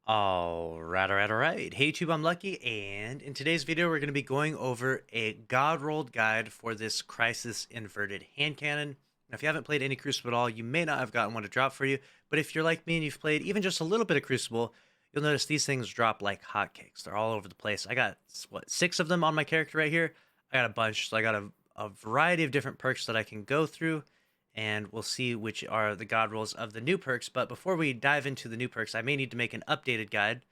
All right. Hey YouTube, I'm Lucky, and in today's video, we're going to be going over a God rolled guide for this Crisis inverted hand cannon. Now, if you haven't played any Crucible at all, you may not have gotten one to drop for you, but if you're like me and you've played even just a little bit of Crucible, you'll notice these things drop like hotcakes. They're all over the place. I got, what, 6 of them on my character right here? I got a bunch, so I got a variety of different perks that I can go through, and we'll see which are the god rolls of the new perks. But before we dive into the new perks, I may need to make an updated guide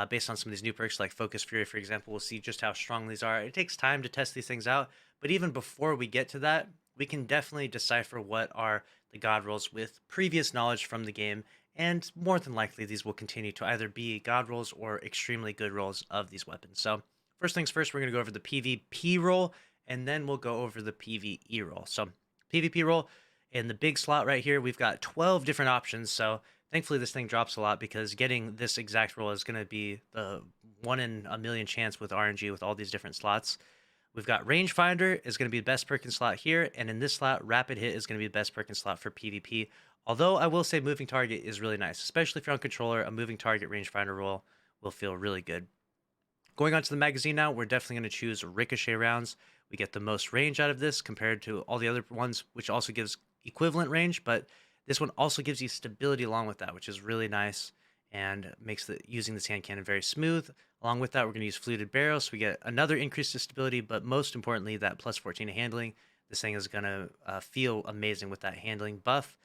based on some of these new perks, like Focus Fury, for example. We'll see just how strong these are. It takes time to test these things out, but even before we get to that, we can definitely decipher what are the god rolls with previous knowledge from the game, and more than likely, these will continue to either be god rolls or extremely good rolls of these weapons. So first things first, we're going to go over the PvP roll, and then we'll go over the PvE roll. So PvP roll, in the big slot right here, we've got 12 different options. So thankfully this thing drops a lot, because getting this exact roll is going to be the 1 in a million chance with RNG with all these different slots. We've got Rangefinder is going to be the best perk in slot here, and in this slot, Rapid Hit is going to be the best perk in slot for PvP. Although I will say Moving Target is really nice, especially if you're on controller. A Moving Target Rangefinder roll will feel really good. Going on to the magazine now, we're definitely going to choose Ricochet rounds. We get the most range out of this compared to all the other ones, which also gives equivalent range, but this one also gives you stability along with that, which is really nice and makes using this hand cannon very smooth. Along with that, we're going to use Fluted Barrel, so we get another increase to stability, but most importantly, that plus 14 to handling. This thing is going to feel amazing with that handling buff.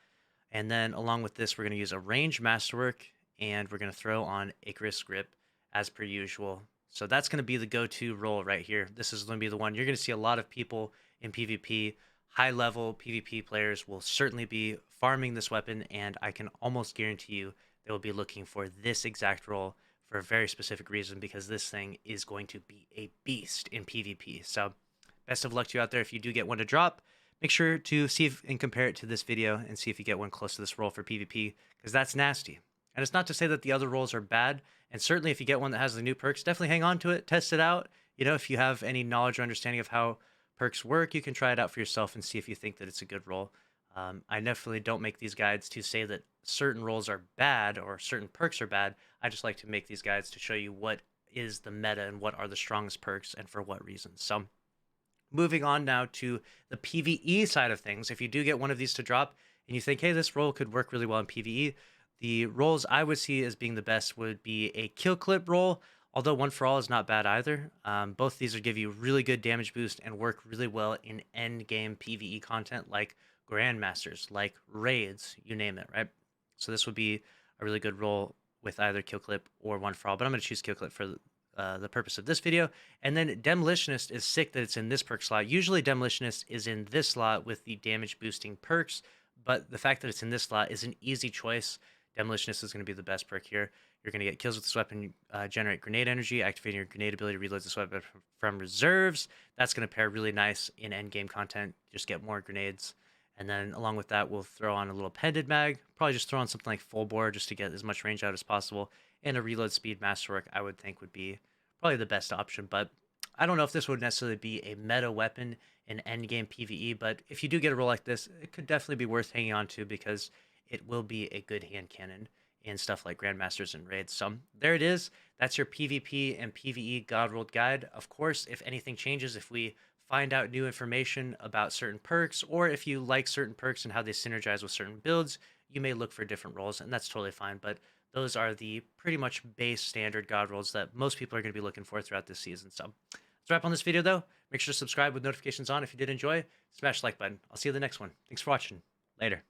And then along with this, we're going to use a Range Masterwork, and we're going to throw on Icarus Grip as per usual. So that's going to be the go-to roll right here. This is going to be the one you're going to see a lot of people in PvP. High-level PvP players will certainly be farming this weapon, and I can almost guarantee you they will be looking for this exact roll for a very specific reason, because this thing is going to be a beast in PvP. So best of luck to you out there. If you do get one to drop, make sure to see if, and compare it to this video and see if you get one close to this roll for PvP, because that's nasty. And it's not to say that the other rolls are bad, and certainly if you get one that has the new perks, definitely hang on to it, test it out. You know, if you have any knowledge or understanding of how perks work, you can try it out for yourself and see if you think that it's a good roll. I definitely don't make these guides to say that certain rolls are bad or certain perks are bad. I just like to make these guides to show you what is the meta and what are the strongest perks and for what reasons. So moving on now to the PvE side of things. If you do get one of these to drop and you think, hey, this roll could work really well in PvE, the rolls I would see as being the best would be a Kill Clip roll, although One for All is not bad either. Both these would give you really good damage boost and work really well in end game PvE content like Grandmasters, like raids, you name it, right? So this would be a really good roll with either Kill Clip or One for All, but I'm going to choose Kill Clip for the purpose of this video. And then Demolitionist is sick that it's in this perk slot. Usually Demolitionist is in this slot with the damage boosting perks, but the fact that it's in this slot is an easy choice. Demolitionist is going to be the best perk here. You're going to get kills with this weapon, generate grenade energy, activating your grenade ability, reloads this weapon from reserves. That's going to pair really nice in endgame content. Just get more grenades. And then along with that, we'll throw on a little pended mag. Probably just throw on something like full bore just to get as much range out as possible. And a reload speed masterwork, I would think, would be probably the best option. But I don't know if this would necessarily be a meta weapon in endgame PvE. But if you do get a roll like this, it could definitely be worth hanging on to, because it will be a good hand cannon in stuff like Grandmasters and raids. So there it is. That's your PvP and PvE God Rolled Guide. Of course, if anything changes, if we find out new information about certain perks, or if you like certain perks and how they synergize with certain builds, you may look for different rolls, and that's totally fine. But those are the pretty much base standard God rolls that most people are going to be looking for throughout this season. So let's wrap on this video, though. Make sure to subscribe with notifications on if you did enjoy. Smash the like button. I'll see you in the next one. Thanks for watching. Later.